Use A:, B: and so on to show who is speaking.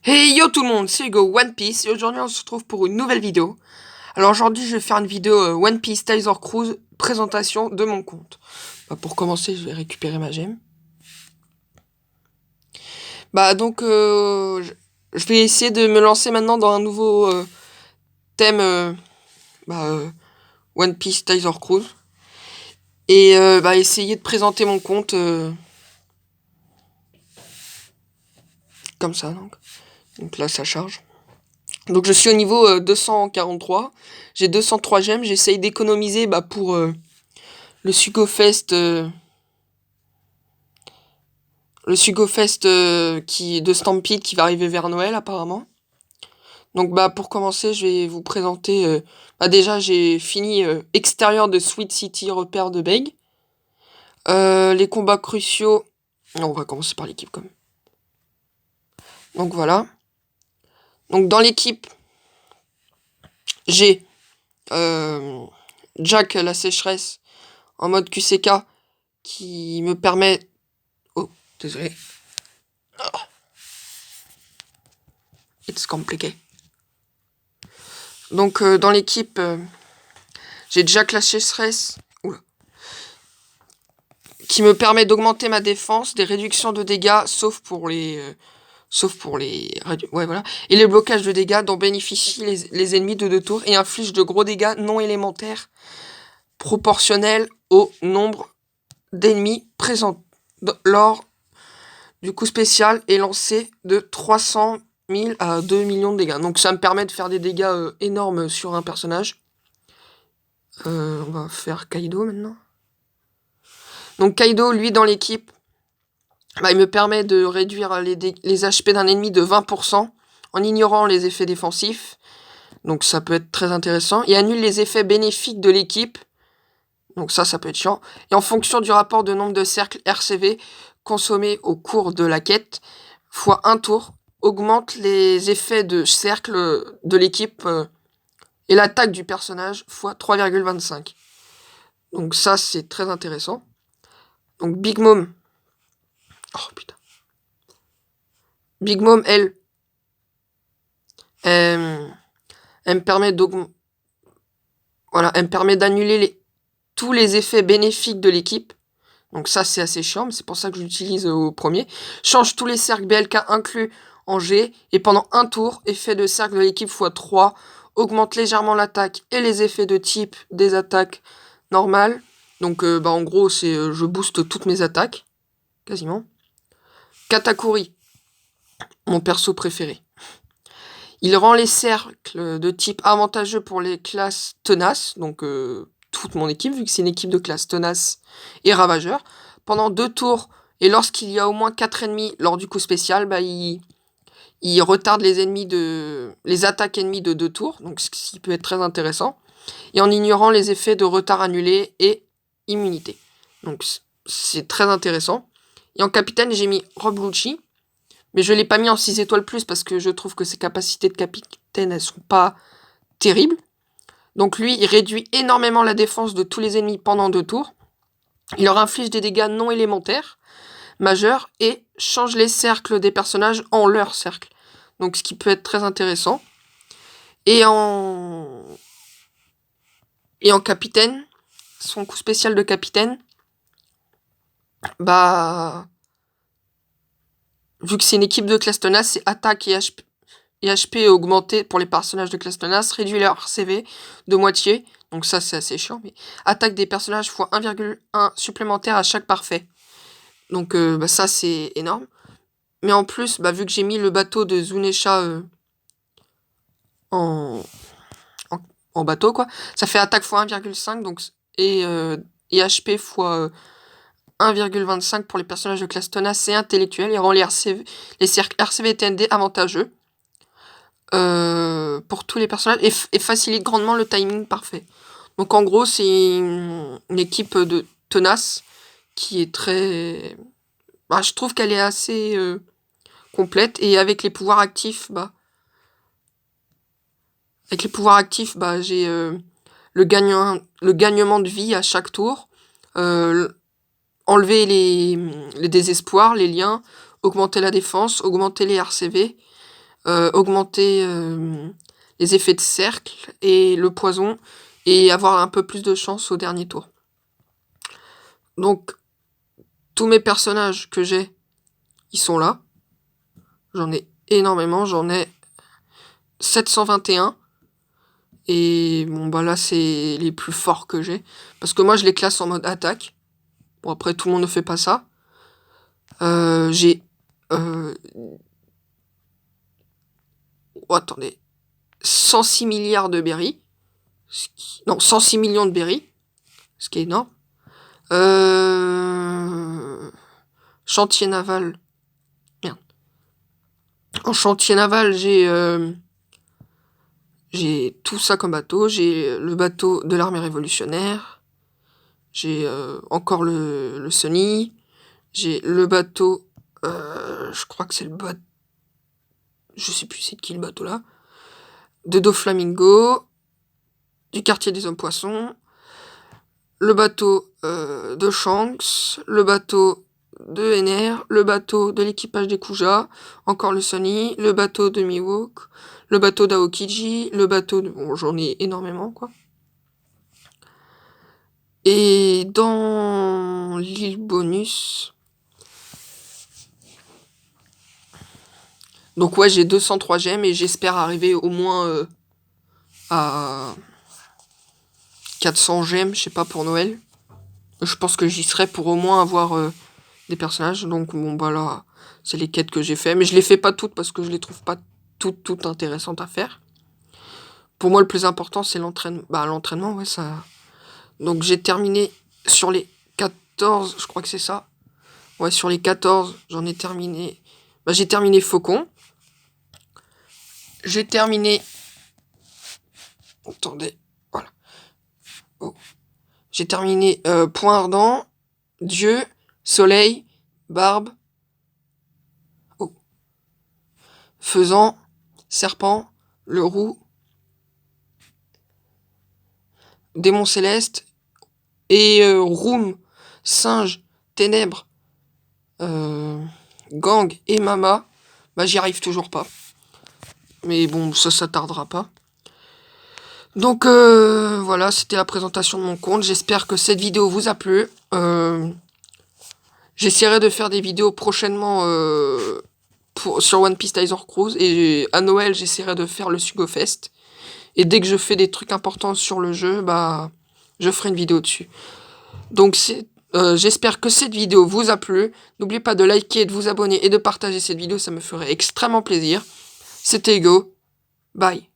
A: Hey yo tout le monde, c'est Hugo One Piece et aujourd'hui on se retrouve pour une nouvelle vidéo. Alors aujourd'hui je vais faire une vidéo One Piece Tiger Cruise présentation de mon compte. Pour commencer je vais récupérer ma gemme. Je vais essayer de me lancer maintenant dans un nouveau thème One Piece Tiger Cruise. Et essayer de présenter mon compte comme ça donc. Donc là ça charge. Donc je suis au niveau 243, j'ai 203 gemmes, j'essaye d'économiser pour le Sugofest de Stampede qui va arriver vers Noël apparemment. Donc pour commencer, je vais vous présenter déjà j'ai fini extérieur de Sweet City repère de Beg. Les combats cruciaux. Non, on va commencer par l'équipe quand même. Donc voilà. Donc dans l'équipe, j'ai Jack la sécheresse en mode QCK qui me permet. Oh, désolé. Oh. It's compliqué. Donc dans l'équipe, j'ai Jack la sécheresse qui me permet d'augmenter ma défense, des réductions de dégâts, sauf pour les ouais voilà, et les blocages de dégâts dont bénéficient les ennemis de 2 tours et inflige de gros dégâts non élémentaires proportionnels au nombre d'ennemis présents lors du coup spécial est lancé de 300 000 à 2 millions de dégâts. Donc ça me permet de faire des dégâts énormes sur un personnage. On va faire Kaido maintenant. Donc Kaido, lui, dans l'équipe, il me permet de réduire les HP d'un ennemi de 20% en ignorant les effets défensifs. Donc ça peut être très intéressant. Il annule les effets bénéfiques de l'équipe. Donc ça peut être chiant. Et en fonction du rapport de nombre de cercles RCV consommés au cours de la quête, fois un tour, augmente les effets de cercle de l'équipe et l'attaque du personnage fois 3,25. Donc ça, c'est très intéressant. Donc Big Mom. Oh putain. Big Mom, elle me permet elle me permet d'annuler tous les effets bénéfiques de l'équipe. Donc ça, c'est assez chiant, mais c'est pour ça que je l'utilise au premier. Change tous les cercles BLK inclus en G. Et pendant un tour, effet de cercle de l'équipe x3. Augmente légèrement l'attaque et les effets de type des attaques normales. Donc en gros, c'est je booste toutes mes attaques. Quasiment. Katakuri. Mon perso préféré. Il rend les cercles de type avantageux pour les classes tenaces. Donc toute mon équipe, vu que c'est une équipe de classe tenace et ravageur. Pendant 2 tours, et lorsqu'il y a au moins 4 ennemis lors du coup spécial, il retarde les attaques ennemies de 2 tours, donc ce qui peut être très intéressant. Et en ignorant les effets de retard annulé et immunité. Donc c'est très intéressant. Et en capitaine, j'ai mis Rob Lucci. Mais je ne l'ai pas mis en 6 étoiles plus parce que je trouve que ses capacités de capitaine, elles sont pas terribles. Donc lui, il réduit énormément la défense de tous les ennemis pendant 2 tours. Il leur inflige des dégâts non élémentaires, majeurs, et change les cercles des personnages en leur cercle. Donc ce qui peut être très intéressant. Et en capitaine, son coup spécial de capitaine, vu que c'est une équipe de classe tenace, c'est attaque et HP augmenté pour les personnages de classe tenace, réduit leur RCV de moitié. Donc ça, c'est assez chiant. Mais attaque des personnages x 1,1 supplémentaire à chaque parfait. Donc ça, c'est énorme. Mais en plus, vu que j'ai mis le bateau de Zunesha en bateau, quoi, ça fait attaque x 1,5 donc, et HP x 1,25 pour les personnages de classe tenace et intellectuel. Et rend les cercles RCV et TND avantageux. Pour tous les personnages et facilite grandement le timing parfait. Donc en gros, c'est une équipe de tenace qui est très... je trouve qu'elle est assez complète. Et avec les pouvoirs actifs, j'ai le gagnement de vie à chaque tour. Enlever les désespoirs, les liens, augmenter la défense, augmenter les RCV. augmenter les effets de cercle et le poison, et avoir un peu plus de chance au dernier tour. Donc, tous mes personnages que j'ai, ils sont là. J'en ai énormément, j'en ai 721. Et bon, bah là, c'est les plus forts que j'ai. Parce que moi, je les classe en mode attaque. Bon, après, tout le monde ne fait pas ça. J'ai... Oh, attendez. 106 milliards de berries. Non, 106 millions de berries. Ce qui est énorme. Chantier naval. Merde. En chantier naval, j'ai tout ça comme bateau. J'ai le bateau de l'armée révolutionnaire. J'ai encore le Sunny. J'ai le bateau... je crois que c'est le bateau... Je sais plus c'est de qui le bateau là. De Doflamingo. Du quartier des hommes poissons. Le bateau de Shanks. Le bateau de NR. Le bateau de l'équipage des Kuja. Encore le Sunny. Le bateau de Mihawk. Le bateau d'Aokiji. Le bateau de... Bon, j'en ai énormément, quoi. Et dans l'île bonus... Donc ouais, j'ai 203 gemmes et j'espère arriver au moins à 400 gemmes, je sais pas, pour Noël. Je pense que j'y serai pour au moins avoir des personnages. Donc bon, bah là, c'est les quêtes que j'ai fait. Mais je les fais pas toutes parce que je les trouve pas toutes intéressantes à faire. Pour moi, le plus important, c'est l'entraînement. Bah, l'entraînement, ouais, ça... Donc j'ai terminé sur les 14, je crois que c'est ça. Ouais, sur les 14, j'en ai terminé... Bah, j'ai terminé Faucon. J'ai terminé... Attendez, voilà. Oh. J'ai terminé Point Ardent, Dieu, Soleil, Barbe, oh. Faisan, Serpent, Le Roux, Démon Céleste, et Room, Singe, Ténèbres, Gang et Mama. Bah j'y arrive toujours pas. Mais bon, ça tardera pas. Donc voilà, c'était la présentation de mon compte. J'espère que cette vidéo vous a plu. J'essaierai de faire des vidéos prochainement sur One Piece Tiger Cruise. Et à Noël, j'essaierai de faire le Sugo Fest. Et dès que je fais des trucs importants sur le jeu, bah, je ferai une vidéo dessus. Donc j'espère que cette vidéo vous a plu. N'oubliez pas de liker, de vous abonner et de partager cette vidéo. Ça me ferait extrêmement plaisir. C'était Ego. Bye.